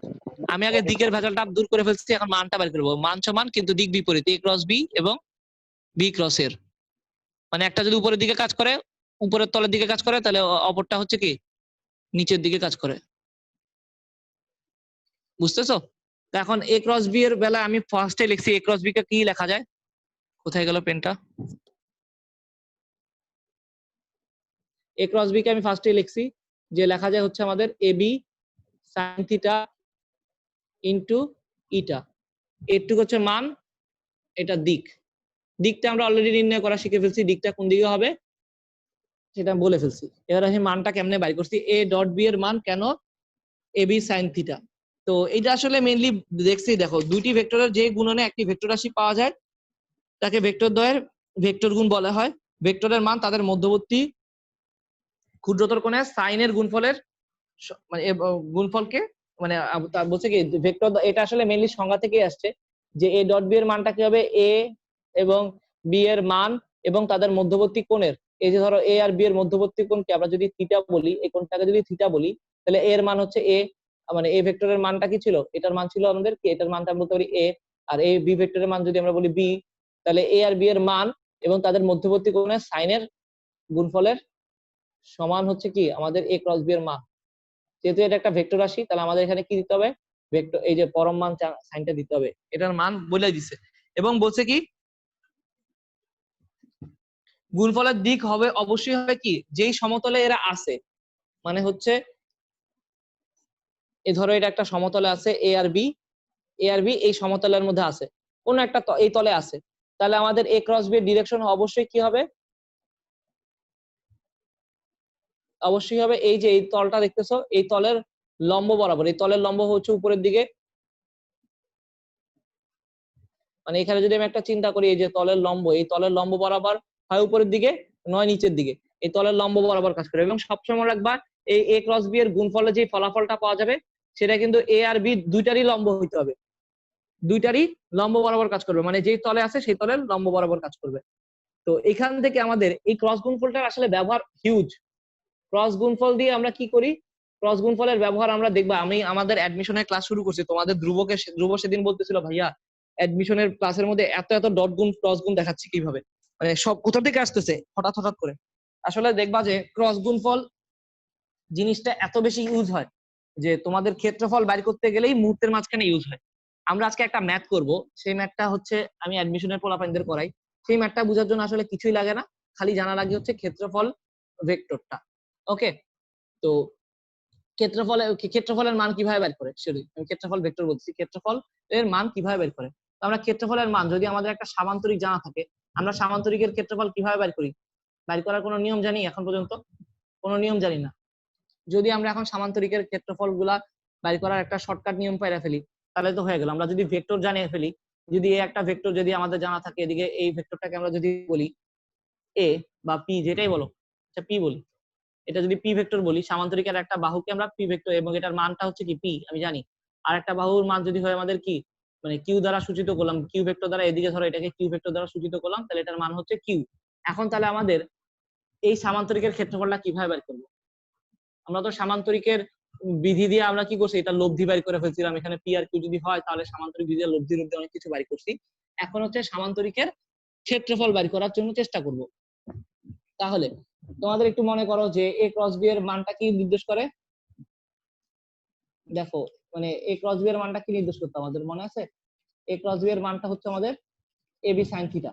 আমি আগে দিকের ভেজালটা দূর করে ফেলছি, এখন মানটা বের করবো। মান সমান কিন্তু দিক বিপরীত, এ ক্রস বি এবং বি ক্রস এর, মানে একটা যদি উপরের দিকে কাজ করে উপরের তলের দিকে কাজ করে, তাহলে অপরটা হচ্ছে কি নিচের দিকে কাজ করে। বুঝতেছো? তো এখন এ ক্রস বি এর বেলা আমি ফার্স্টে লিখছি এ ক্রস বি কে কি লেখা যায়, কোথায় গেল পেনটা? এ ক্রস বি কে আমি ফার্স্টে লিখছি যে লেখা যায় হচ্ছে আমাদের A B sine theta into ইটা। এটুকু হচ্ছে মান, এটা দিক। দিকটা আমরা অলরেডি নির্ণয় করা শিখে ফেলছি, দিকটা কোন দিকে হবে সেটা বলে ফেলছি। এবার আমি মানটা কেমনে বাইর করছি, এ ডট বি এর মান কেন এ বি সাইন থিটা। তো এটা আসলে মেইনলি দেখছি, দেখো দুইটি ভেক্টরের যে গুণনে একটি ভেক্টর রাশি পাওয়া যায় তাকে ভেক্টর দ্বয়ের ভেক্টর গুণ বলা হয়। ভেক্টরের মান তাদের মধ্যবর্তী ক্ষুদ্রতর কোণে সাইনের গুণফলের মানে গুণফলকে মানে বলছে কি ভেক্টর, এটা আসলে মেইনলি সংজ্ঞা থেকে আসছে যে এ ডট বি এর মানটা কি হবে এ এবং বি এর মান এবং তাদের মধ্যবর্তী কোণের, এই যে ধরো এ আর বি এর মধ্যবর্তী কোণকে আমরা যদি থিটা বলি, এই কোণটাকে যদি থিটা বলি, তাহলে এর মান হচ্ছে এ, মানে এ ভেক্টরের মানটা কি ছিল, এটার মান ছিল আমাদের কি, এটার মানটা আমরা বলতে পারি এ। আর এই বি ভেক্টরের মান যদি আমরা বলি বি, তাহলে এ আর বি এর মান এবং তাদের মধ্যবর্তী কোণের সাইনের গুণফলের সমান হচ্ছে কি আমাদের এ ক্রস বি এর মান। যেহেতু এটা একটা ভেক্টর রাশি, তাহলে আমাদের এখানে কি দিতে হবে, ভেক্টর এই যে পরম মান সাইনটা দিতে হবে, এটার মান বলে দিছে। এবং বলছে কি গুণফলের দিক হবে অবশ্যই হবে কি যেই সমতলে এরা আছে, মানে হচ্ছে এ ধরো এটা একটা সমতলে আছে এ আর বি, এ আর বি এই সমতলের মধ্যে আছে, কোন একটা এই তলে আছে, তাহলে আমাদের এ ক্রস বি এর ডিরেকশন অবশ্যই কি হবে, অবশ্যই হবে এই যে এই তলটা দেখতেছো এই তলের লম্ব বরাবর, এই তলের লম্ব হচ্ছে উপরের দিকে, মানে এখানে যদি আমি একটা চিন্তা করি এই যে তলের লম্ব, এই তলের লম্ব বরাবর হয় উপরের দিকে নয় নিচের দিকে, এই তলের লম্ব বরাবর কাজ করে। এবং সবসময় রাখবা এই এ ক্রস বি এর গুণফলে যে ফলাফলটা পাওয়া যাবে সেটা কিন্তু এ আর বি দুইটারই লম্ব হইতে হবে, দুইটারই লম্ব বরাবর কাজ করবে, মানে যেই তলে আছে সেই তলের লম্ব বরাবর কাজ করবে। তো এখান থেকে আমাদের এই ক্রস গুণফলটার আসলে ব্যবহার হিউজ। ক্রস গুণফল দিয়ে আমরা কি করি, ক্রস গুণফলের ব্যবহার আমরা দেখবা, আমি আমাদের অ্যাডমিশনের ক্লাস শুরু করছি, তোমাদের ধ্রুব সেদিন বলতেছিল ভাইয়া অ্যাডমিশনের ক্লাসের মধ্যে এত এত ডট গুণ ক্রস গুণ দেখাচ্ছি কিভাবে, মানে সব কোথা থেকে আসতেছে হঠাৎ হঠাৎ করে। আসলে দেখবা যে ক্রস গুণফল জিনিসটা এত বেশি ইউজ হয় যে তোমাদের ক্ষেত্রফল বাইর করতে গেলেই মুহূর্তের মাঝখানে ইউজ হয়। আমরা আজকে একটা ম্যাথ করব, সেই ম্যাথটা হচ্ছে আমি অ্যাডমিশনের পোলাপাইনদের করাই, সেই ম্যাথটা বোঝার জন্য আসলে কিছুই লাগে না, খালি জানা লাগে হচ্ছে ক্ষেত্রফল ভেক্টরটা। ওকে, তো ক্ষেত্রফলের মান কিভাবে বের করে, সরি আমি ক্ষেত্রফল ভেক্টর বলছি, ক্ষেত্রফল এর মান কিভাবে বের করে। তো আমরা ক্ষেত্রফলের মান যদি আমাদের একটা সামান্তরিক জানা থাকে, আমরা সামান্তরিকের ক্ষেত্রফল কিভাবে বের করি, বের করার কোনো নিয়ম জানি এখন পর্যন্ত? কোনো নিয়ম জানি না। যদি আমরা এখন সামান্তরিকের ক্ষেত্রফল গুলা বের করার একটা শর্টকাট নিয়ম পাইরা ফেলি তাহলে তো হয়ে গেল। আমরা যদি ভেক্টর জানিয়ে ফেলি, যদি এই একটা ভেক্টর যদি আমাদের জানা থাকে, এদিকে এই ভেক্টরটাকে আমরা যদি বলি এ বা পি যেটাই বলো, আচ্ছা পি বলি, এটা যদি পি ভেক্টর বলি, সামান্তরিকের একটা বাহুকে আমরা পি ভেক্টর এবং এটার মানটা হচ্ছে কি পি আমি জানি, আর একটা বাহুর মান যদি হয় আমাদের কি মানে কিউ দ্বারা সূচিত করলাম, কিউ ভেক্টর দ্বারা, এদিকে ধরো এটাকে কিউ ভেক্টর দ্বারা সূচিত করলাম, তাহলে এটার মান হচ্ছে কিউ। এখন তাহলে আমাদের এই সামান্তরিকের ক্ষেত্রফলটা কিভাবে বের করবো? আমরা তো সামান্তরিকের বিধি দিয়ে আমরা কি করছি, এটা লব্ধি বের করে ফেলছিলাম, এখানে পি আর কিউ যদি হয় তাহলে সামান্তরিক বিধি দিয়ে লব্ধি রূপে অনেক কিছু বের করছি। এখন হচ্ছে সামান্তরিকের ক্ষেত্রফল বের করার জন্য চেষ্টা করব। তাহলে তোমাদের একটু মনে করো যে এ ক্রস বি এর মানটা কি নির্দেশ করে, দেখো মানে এ ক্রস বি এর মানটা কি নির্দেশ করতে আমাদের মনে আছে, এ ক্রস বি এর মানটা হচ্ছে আমাদের এ বি সাইন থিটা।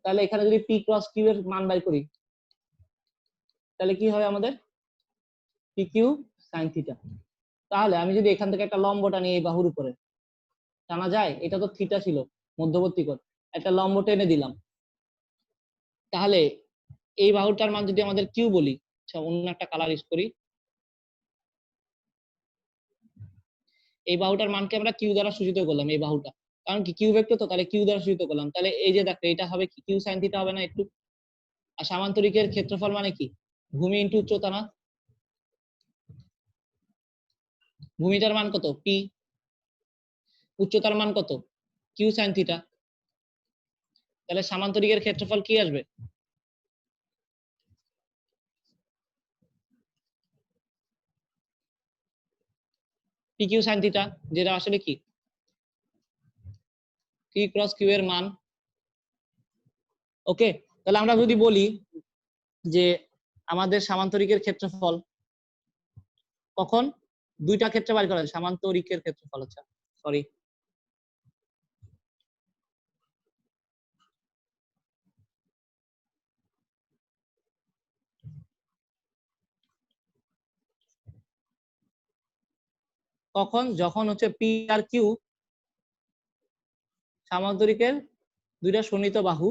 তাহলে এখানে যদি পি ক্রস কিউ এর মান বের করি তাহলে কি হবে আমাদের পি কিউ সাইন থিটা। তাহলে আমি যদি এখান থেকে একটা লম্ব টানি এই বাহুর উপরে, টানা যায়, এটা তো থিটা ছিল মধ্যবর্তী কোণ, একটা লম্ব টেনে দিলাম, তাহলে এই বাহুটার মান যদি আমাদের কিউ বলি, আচ্ছা অন্য একটা কালার ইউজ করি, এই বাহুটার মানকে আমরা কিউ দ্বারা সূচিত করলাম, এই বাহুটা কারণ কি কিউ ভেক্টর তো, তাহলে কিউ দ্বারা সূচিত করলাম, তাহলে এই যে দেখো এটা হবে কি কিউ সাইন থিটা হবে না একটু। আর সামান্তরিকের ক্ষেত্রফল মানে কি ভূমি ইনটু উচ্চতা না, ভূমিটার মান কত পি, উচ্চতার মান কত কিউ সাইন থিটা, তাহলে সামান্তরিকের ক্ষেত্রফল কি আসবে পি কিউ সাইন থিটা, যেটা আসলে কি পি ক্রস কিউ এর মান। ওকে, তাহলে আমরা যদি বলি যে আমাদের সামান্তরিকের ক্ষেত্রফল কখন দুইটা ক্ষেত্রে বাড়ি করা যায়, সামান্তরিকের ক্ষেত্রফল। আচ্ছা সরি, কখন যখন হচ্ছে পি আর কিউ সামান্তরিকের দুইটা সন্নিহিত বাহু,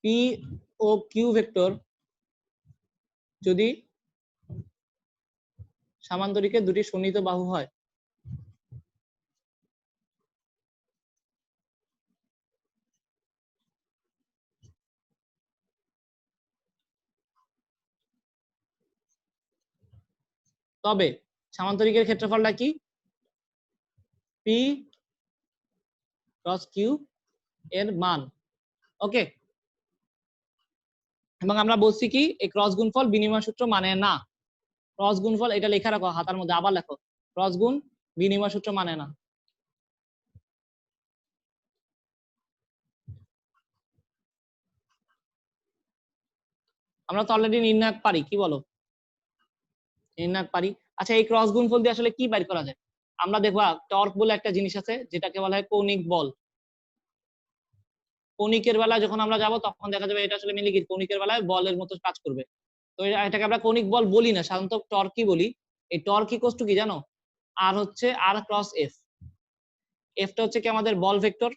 পি ও কিউ ভেক্টর যদি সামান্তরিকের দুটি সন্নিহিত বাহু হয়, তবে সামান্তরিকের ক্ষেত্রফলটা কি, পি ক্রস কিউ এর মান। ওকে, এবং আমরা বলছি কি এই ক্রস গুণফল বিনিময় সূত্র মানে না। ক্রস গুণফল এটা লেখা রাখো হাতার মধ্যে, আবার লেখো, ক্রস গুণ বিনিময় সূত্র মানে না। আমরা তো অলরেডি নির্ণয় পারি, কি বলো, নির্ণয় পারি। আচ্ছা এই ক্রস গুণফল দিয়ে আসলে কি বাইর করা যায়? আমরা দেখবা টর্ক বলে একটা জিনিস আছে যেটাকে বলা হয় কৌণিক বল। কৌণিকের বেলায় যখন আমরা যাব তখন দেখা যাবে এটা আসলে মেনলি কি কৌণিকের বেলায় বলের মতো কাজ করবে। তো এটাকে আমরা কৌণিক বল বলি না, সাধারণত টর্কই বলি। এই টর্ক ইকুয়াল টু কি জানো, আর হচ্ছে আর ক্রস এফ। এফটা হচ্ছে কি আমাদের বল ভেক্টর,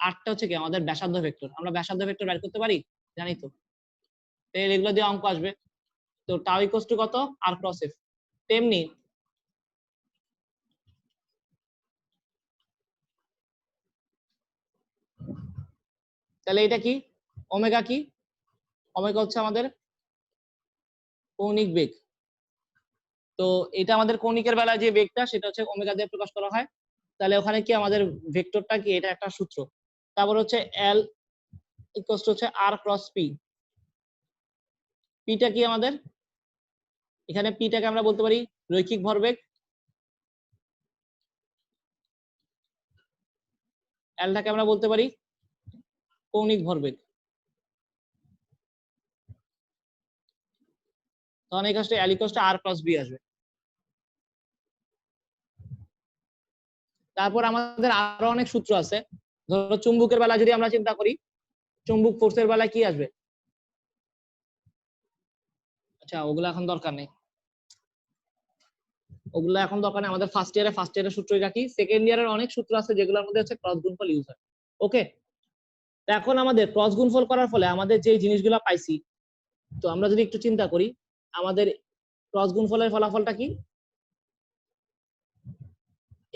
আরটা হচ্ছে কি আমাদের ব্যাসার্ধ ভেক্টর। আমরা ব্যাসার্ধ ভেক্টর বের করতে পারি, জানি তো, এগুলো দিয়ে অঙ্ক আসবে। তো টাও ইকুয়াল টু কত, আর ক্রস এফ। তেমনি তাহলে এটা কি, ওমেগা কি, ওমেগা হচ্ছে আমাদের কৌণিক বেগ। তো এটা আমাদের কৌণিকের বেলায় যে বেগটা সেটা হচ্ছে ওমেগা দিয়ে প্রকাশ করা হয়। তাহলে ওখানে কি আমাদের ভেক্টরটা কি, এটা একটা সূত্র। তারপর হচ্ছে এল ইকুয়াল টু হচ্ছে আর ক্রস পি। পিটা কি আমাদের, এখানে পিটাকে আমরা বলতে পারি রৈখিক ভরবেগ, এলটাকে আমরা বলতে পারি কৌণিক ভরবেগ। তখন এই কাজটা L equal to R plus B আসবে। তারপর আমাদের আরো অনেক সূত্র আছে। ধরো চুম্বকের বেলা যদি আমরা চিন্তা করি, চুম্বক ফোর্সের বেলায় কি আসবে, আচ্ছা ওগুলো এখন দরকার নেই, ওগুলো এখন দরকার নেই, আমাদের ফার্স্ট ইয়ারের সূত্রই রাখি। সেকেন্ড ইয়ারের অনেক সূত্র আছে যেগুলোর মধ্যে হচ্ছে ক্রস গুণফল ইউজ হয়। ওকে, এখন আমাদের ক্রস গুণফল করার ফলে আমাদের যে জিনিসগুলো পাইছি, তো আমরা যদি একটু চিন্তা করি আমাদের ক্রস গুণফলের ফলাফলটা কি,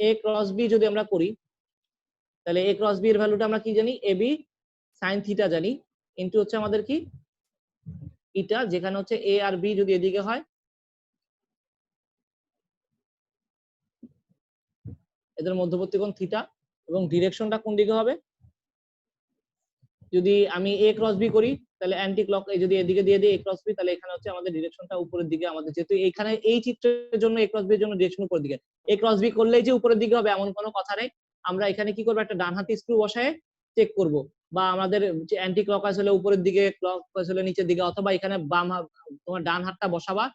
এ ক্রস বি যদি আমরা করি তাহলে এ ক্রস বি এর ভ্যালুটা আমরা কি জানি, এ বি সাইন থিটা জানি, ইনটু হচ্ছে আমাদের কি ইটা, যেখানে হচ্ছে এ আর বি যদি এদিকে হয় এদের মধ্যবর্তী কোণ থিটা, এবং ডিরেকশনটা কোন দিকে হবে, যদি আমি এ ক্রস বি করি তাহলে অ্যান্টি ক্লক, যদি এদিকে দিয়ে দিই এ ক্রস বি, তাহলে এখানে হচ্ছে আমাদের ডিরেকশনটা উপরের দিকে। আমাদের যেহেতু এখানে এই চিত্রের জন্য এ ক্রস বি এর জন্য ডিরেকশন উপরের দিকে, এ ক্রস বি করলেই যে উপরের দিকে হবে এমন কোনো কথা নেই। আমরা এখানে কি করব, একটা ডান হাতি স্ক্রু বসায় চেক করব, বা আমাদের অ্যান্টি ক্লকওয়াইজ হলে উপরের দিকে, ক্লকওয়াইজ হলে নিচের দিকে, অথবা এখানে বাম হাত, তোমার ডান হাতটা বসাবা,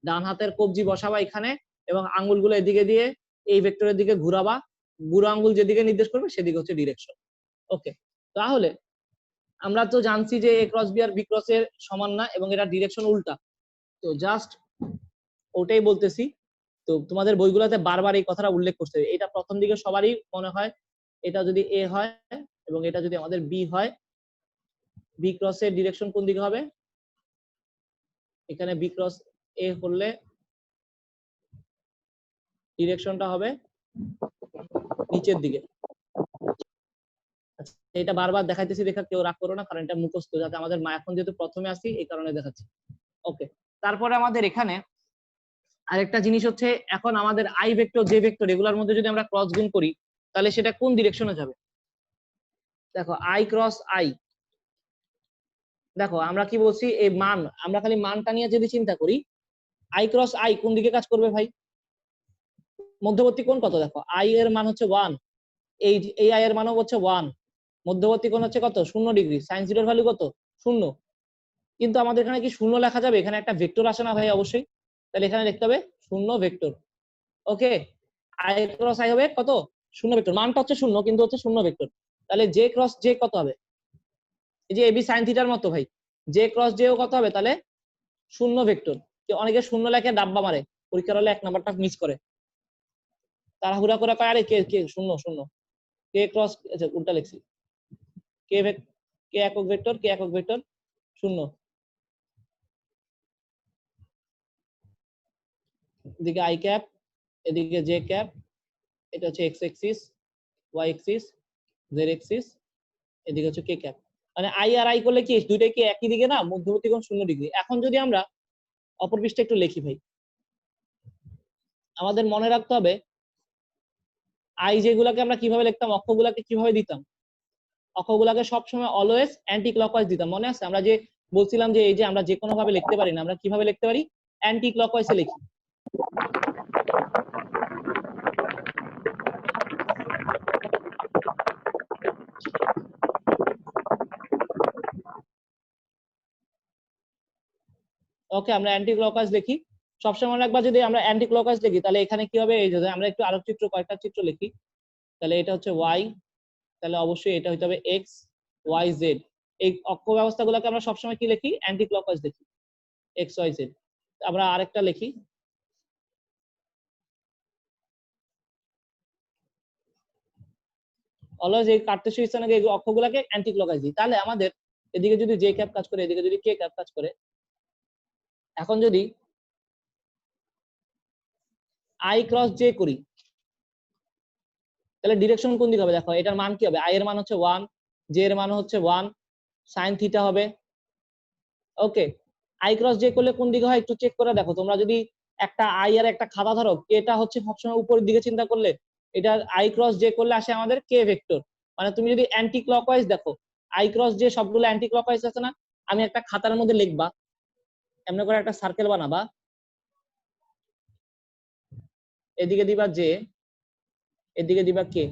ডান হাতের কবজি বসাবা এখানে, এবং আঙ্গুলগুলো এদিকে দিয়ে এই ভেক্টরের দিকে ঘুরাবা, বুড়ো আঙ্গুল যেদিকে নির্দেশ করবে সেদিকে হচ্ছে ডিরেকশন। ওকে, তাহলে আমরা তো জানছি যে এ ক্রস বি আর বি ক্রস এর সমান না, এবং এটা ডিরেকশন উল্টা। তো জাস্ট ওটাই বলতেছি। তো তোমাদের বইগুলোতে বারবার এই কথাটা উল্লেখ করতে হবে, এটা প্রথম দিকে সবারই মনে হয়, এটা যদি এ হয় এবং এটা যদি আমাদের বি হয়, বি ক্রস এর ডিরেকশন কোন দিকে হবে, এখানে বি ক্রস এ করলে ডিরেকশনটা হবে নিচের দিকে। এটা বারবার দেখাইতেছি, দেখা কেউ রাগ করো না, কারণ এটা মুখস্থ, যাতে আমাদের মা এখন যেহেতু প্রথমে আসি এই কারণে দেখাচ্ছি। ওকে, তারপরে আমাদের এখানে আরেকটা জিনিস হচ্ছে, এখন আমাদের আই ভেক্টর জে ভেক্টর এগুলোর মধ্যে যদি আমরা ক্রস গুণ করি তাহলে সেটা কোন ডিরেকশনে যাবে। দেখো আই ক্রস আই, দেখো আমরা কি বলছি, এই মান আমরা খালি মানটা নিয়ে যদি চিন্তা করি, আই ক্রস আই কোন দিকে কাজ করবে ভাই, মধ্যবর্তী কোণ কত, দেখো আই এর মান হচ্ছে 1, এই আই এর মান হচ্ছে 1, মধ্যবর্তী কোণ হচ্ছে কত 0 ডিগ্রি, sin 0 এর ভ্যালু কত 0। কিন্তু আমাদের এখানে কি 0 লেখা যাবে? এখানে একটা ভেক্টর আসে না ভাই অবশ্যই, তাহলে এখানে লিখতে হবে 0 vector. Okay, I cross I হবে কত 0 ভেক্টর, মানটা হচ্ছে 0 কিন্তু হচ্ছে 0 ভেক্টর। তাহলে জে ক্রস জে কত হবে? এই যে এবি sin থিটার মতো ভাই, জে ক্রস জেও কত হবে তাহলে 0 ভেক্টর। অনেকে 0 লেখে ডাব্বা মারে, পরীক্ষার হলে 1 নাম্বারটা মিস করে, তাড়াহুড়া করে কয় আরে কে কে 0 0 কে ক্রস, আচ্ছা উল্টা লিখছি, কে কে একক ভেক্টর, কে একক ভেক্টর 0, এদিকে আই ক্যাপ, এদিকে জে ক্যাপ, এটা হচ্ছে X axis, Y axis, Z axis, এদিকে হচ্ছে কে ক্যাপ। মানে আই আর আই করলে কি দুইটাই কি একই দিকে না, মধ্যবর্তী কোণ 0 ডিগ্রি। এখন যদি আমরা অপর পৃষ্ঠে একটু লিখি ভাই, আমাদের মনে রাখতে হবে আই যেগুলাকে আমরা কিভাবে লিখতাম, অক্ষগুলাকে কিভাবে দিতাম, অক্ষগুলাকে সবসময় অলওয়েজ অ্যান্টি ক্লকওয়াইজ দিতাম। মনে আছে আমরা যে বলছিলাম যে এই যে আমরা যে কোনো ভাবে লিখতে পারি না, আমরা কিভাবে লিখতে পারি, অ্যান্টি ক্লকওয়াইজে লিখি। ওকে, আমরা অ্যান্টি ক্লকওয়াইজ লিখি সবসময়। একবার যদি আমরা অ্যান্টি ক্লকওয়াইজ লিখি তাহলে এখানে কি হবে, এই যে আমরা একটু আলোক চিত্র, কয়েকটা চিত্র লিখি, তাহলে এটা হচ্ছে ওয়াই, তাহলে অবশ্যই এটা হতে হবে এক্স ওয়াই জেড। এই অক্ষ ব্যবস্থাগুলোকে আমরা সবসময় কি লিখি, অ্যান্টি ক্লকওয়াইজ লিখি, এক্স ওয়াই জেড। আমরা আরেকটা লিখি, অলওয়েজ এই কার্টেসীয় স্থানে এই অক্ষগুলোকে অ্যান্টি ক্লকওয়াইজ দিই। তাহলে আমাদের এদিকে যদি জে ক্যাপ কাজ করে, এদিকে যদি কে ক্যাপ কাজ করে, এখন যদি আই ক্রস জে করি তাহলে ডিরেকশন কোন দিকে হবে? দেখো এটার মান কি হবে, আই এর মান হচ্ছে 1, জে এর মান হচ্ছে 1, sin থিটা হবে। ওকে, আই ক্রস জে করলে কোন দিকে হয় একটু চেক করে দেখো তোমরা। যদি একটা আই আর একটা খাতা ধরো, এটা হচ্ছে সবসময় উপরের দিকে চিন্তা করলে, এটা আই ক্রস জে করলে আসে আমাদের কে ভেক্টর। মানে তুমি যদি অ্যান্টি ক্লকওয়াইজ দেখো, আই ক্রস জে সবগুলো অ্যান্টি ক্লকওয়াইজ আছে না, আমি একটা খাতার মধ্যে লিখবা, এমনি করে একটা সার্কেল বানাবা, এদিকে দিবা জে, এদিকে দিবা কে,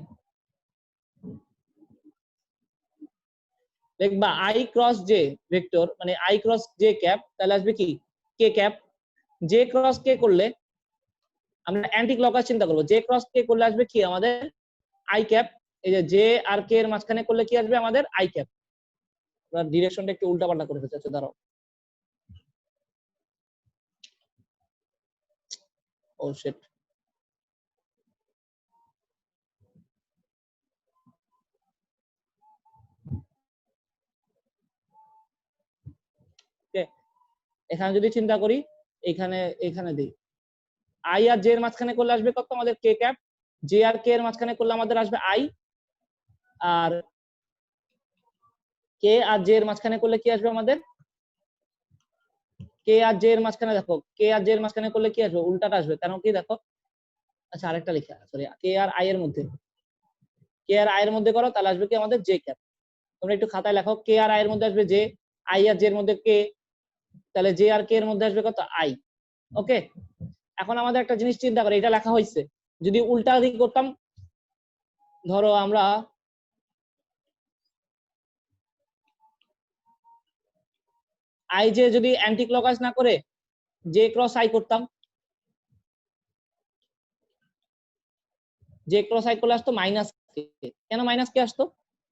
দেখবা আই ক্রস জে ভেক্টর মানে আই ক্রস জে ক্যাপ, তাহলে আসবে কি কে ক্যাপ। জে ক্রস কে করলে আমরা অ্যান্টি ক্লকওয়াইজ চিন্তা করবো, জে ক্রস কে করলে আসবে কি আমাদের আই ক্যাপ। এই যে জে আর কে এর মাঝখানে করলে কি আসবে আমাদের আই ক্যাপ। আমরা ডিরেকশনটা একটু উল্টাপাল্টা করে ফেলতে চাচ্ছি, দাঁড়াও। ও শিট, এখানে যদি চিন্তা করি, এখানে এখানে দিই আই আর জে এর মাঝখানে করলে আসবে কত আমাদের কে ক্যাপ, জে আর কে এর মাঝখানে করলে আমাদের আসবে I, R K R J এর মাঝখানে করলে কি আসবে আমাদের, কে আর জে এর মাঝখানে দেখো, কে আর জে এর মাঝখানে করলে কি আসবে, উল্টাটা আসবে। কেন কি দেখো, আচ্ছা আরেকটা লিখা, সরি, কে আর আই এর মধ্যে, কে আর আই এর মধ্যে করো তাহলে আসবে কি আমাদের জে ক্যাপ। তোমরা একটু খাতায় লেখো, কে আর আই এর মধ্যে আসবে জে, আই আর জে এর মধ্যে কে, তাহলে জে আর কে এর মধ্যে আসবে কত আই। ওকে, এখন আমাদের একটা জিনিস চিন্তা করে, এটা লেখা হয়েছে, যদি উল্টা দিক করতাম, ধরো আমরা আই জে যদি অ্যান্টি ক্লকওয়াইজ না করে জে ক্রস আই করতাম, জে ক্রস আই করলে আসতো মাইনাস কে। কেন মাইনাস কে আসতো,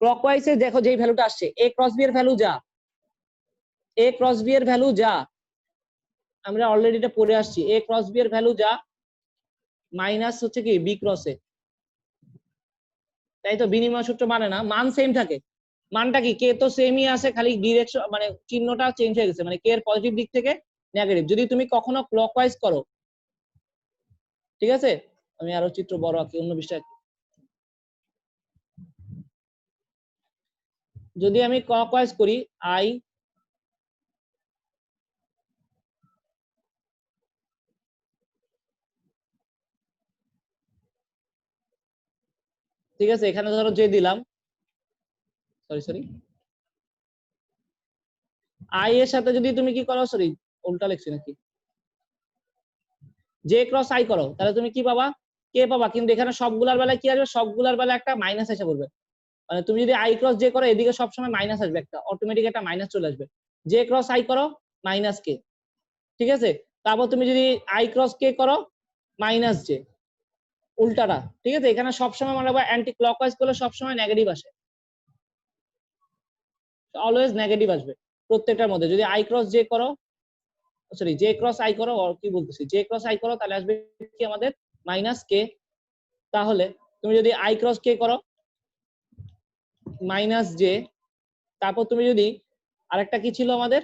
ক্লকওয়াইজে দেখো যেই ভ্যালুটা আসছে, এ ক্রস বি এর ভ্যালু যা, এ ক্রস বি এর ভ্যালু যা, আমরা অলরেডি এটা পড়ে আসছি, এ ক্রস বি এর ভ্যালু যা মাইনাস হচ্ছে কি বি ক্রস এ, তাই তো বিনিময় সূত্র মানে না, মান সেম থাকে। মানটা কি, কে তো সেমই আছে, খালি ডিরেকশন মানে চিহ্নটা চেঞ্জ হয়ে গেছে, মানে কে এর পজিটিভ দিক থেকে নেগেটিভ। যদি তুমি কখনো ক্লকওয়াইজ করো, ঠিক আছে, আমি আরো চিত্র বড় আঁকি অন্য বিষয়, যদি আমি ক্লকওয়াইজ করি আই, ঠিক আছে, এখানে ধরো যে দিলাম, সরি সরি, আই এর সাথে যদি তুমি কি করো, সরি উল্টা লিখছি নাকি, জে ক্রস আই করো, তাহলে তুমি কি পাবা, কে পাবা, কিন্তু এখানে সবগুলার বেলায় কি আসবে, সবগুলার বেলায় একটা মাইনাস এসে পড়বে। মানে তুমি যদি আই ক্রস জে করো এদিকে সবসময় মাইনাস আসবে, একটা অটোমেটিক একটা মাইনাস চলে আসবে। জে ক্রস আই করো মাইনাস কে, ঠিক আছে। তারপর তুমি যদি আই ক্রস কে করো মাইনাস জে, উল্টাটা, ঠিক আছে। এখানে সবসময় মনে রাখবা অ্যান্টি ক্লকওয়াইজ করলে সবসময় নেগেটিভ আসে, অলওয়েজ নেগেটিভ আসবে প্রত্যেকটার মধ্যে। যদি আই ক্রস জে করো, সরি জে ক্রস আই করো, কি বলতেছি, জে ক্রস আই করো তাহলে আসবে কি আমাদের মাইনাস কে। তাহলে তুমি যদি আই ক্রস কে করো মাইনাস জে, তারপর তুমি যদি আরেকটা কি ছিল আমাদের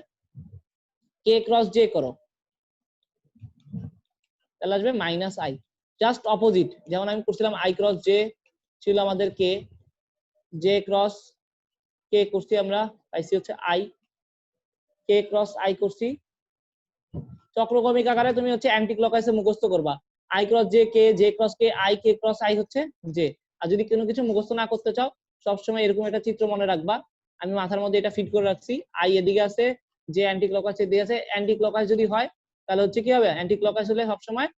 কে ক্রস জে করো তাহলে আসবে মাইনাস আই, জাস্ট অপোজিট। যেমন আমি করছিলাম আই ক্রস জে ছিল আমাদের কে, জে ক্রস কে করছি আমরা পাইছি হচ্ছে আই, কে ক্রস আই করছি। চক্রক্রমিক আকারে তুমি হচ্ছে অ্যান্টি ক্লকওয়াইজে মুখস্থ করবা, I cross J K, J cross K I, K cross I হচ্ছে জে। আর যদি কোনো কিছু মুখস্থ না করতে চাও সবসময় এরকম একটা চিত্র মনে রাখবা, আমি মাথার মধ্যে এটা ফিট করে রাখছি, আই এদিকে আছে, যে অ্যান্টি ক্লকওয়াইজ এদিকে আছে। অ্যান্টি ক্লকওয়াইজ যদি হয় তাহলে হচ্ছে কি হবে, অ্যান্টি ক্লকওয়াইজ হলে সবসময়,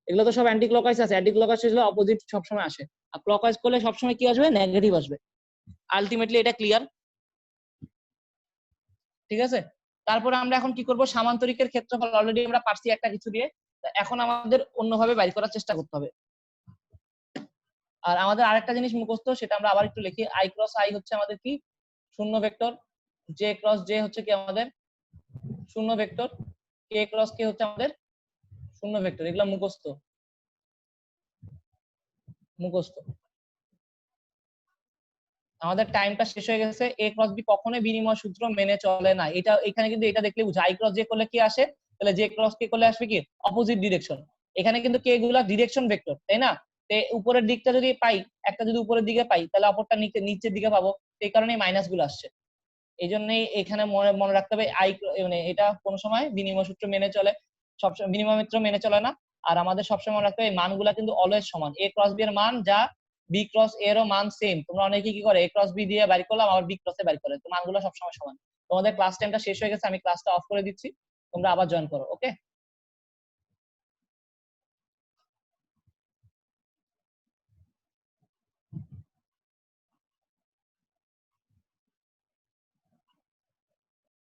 এগুলো তো সব অ্যান্টি ক্লকওয়াইজ আছে, অ্যান্টি ক্লকওয়াইজ হলে অপোজিট সবসময় আসে, আর ক্লকওয়াইজ করলে সবসময় কি আসবে, নেগেটিভ আসবে। আলটিমেটলি এটা ক্লিয়ার, ঠিক আছে। তারপরে আমরা এখন কি করব, সামান্তরিকের ক্ষেত্রফল অলরেডি আমরা পারছি একটা কিছু দিয়ে, এখন আমাদের অন্যভাবে বাইর করার চেষ্টা করতে হবে। আর আমাদের আরেকটা জিনিস মুখস্থ, সেটা আমরা আবার একটু লিখি, আই ক্রস আই হচ্ছে আমাদের কি শূন্য ভেক্টর, জে ক্রস জে হচ্ছে কি আমাদের শূন্য ভেক্টর, কে ক্রস কে হচ্ছে আমাদের শূন্য ভেক্টর। এগুলো মুখস্থ মুখস্থ। আমাদের টাইমটা শেষ হয়ে গেছে। এ ক্রস বি কখনোই বিনিময় সূত্র মেনে চলে না, এটা এখানে কিন্তু এটা দেখলে বুঝা, আই ক্রস জে করলে কি আসে, তাহলে জে ক্রস কে করলে আসবে কি অপোজিট ডিরেকশন। এখানে কিন্তু কে গুলা ডিরেকশন ভেক্টর, তাই না। উপরের দিকটা যদি পাই, একটা যদি উপরের দিকে পাই তাহলে অপরটা নিচের দিকে পাবো, এই কারণে মাইনাস গুলো আসছে। এই জন্যই এখানে মনে মনে রাখতে হবে আই, মানে এটা কোন সময় বিনিময় সূত্র মেনে চলে, সবসময় বিনিময় সূত্র মেনে চলে না। আর আমাদের সবসময় মনে রাখতে হবে এই মানগুলা কিন্তু অলওয়েজ সমান, এ ক্রস বি এর মান যা বি ক্রস এর ও মান সেম। তোমরা অনেকে কি করে এ ক্রস বি দিয়ে বের করলাম আবার বি ক্রসে বের করে, তো মানগুলো সবসময় সমান। তোমাদের ক্লাস টাইমটা শেষ হয়ে গেছে, আমি ক্লাসটা অফ করে দিচ্ছি, তোমরা আবার জয়েন করো, ওকে।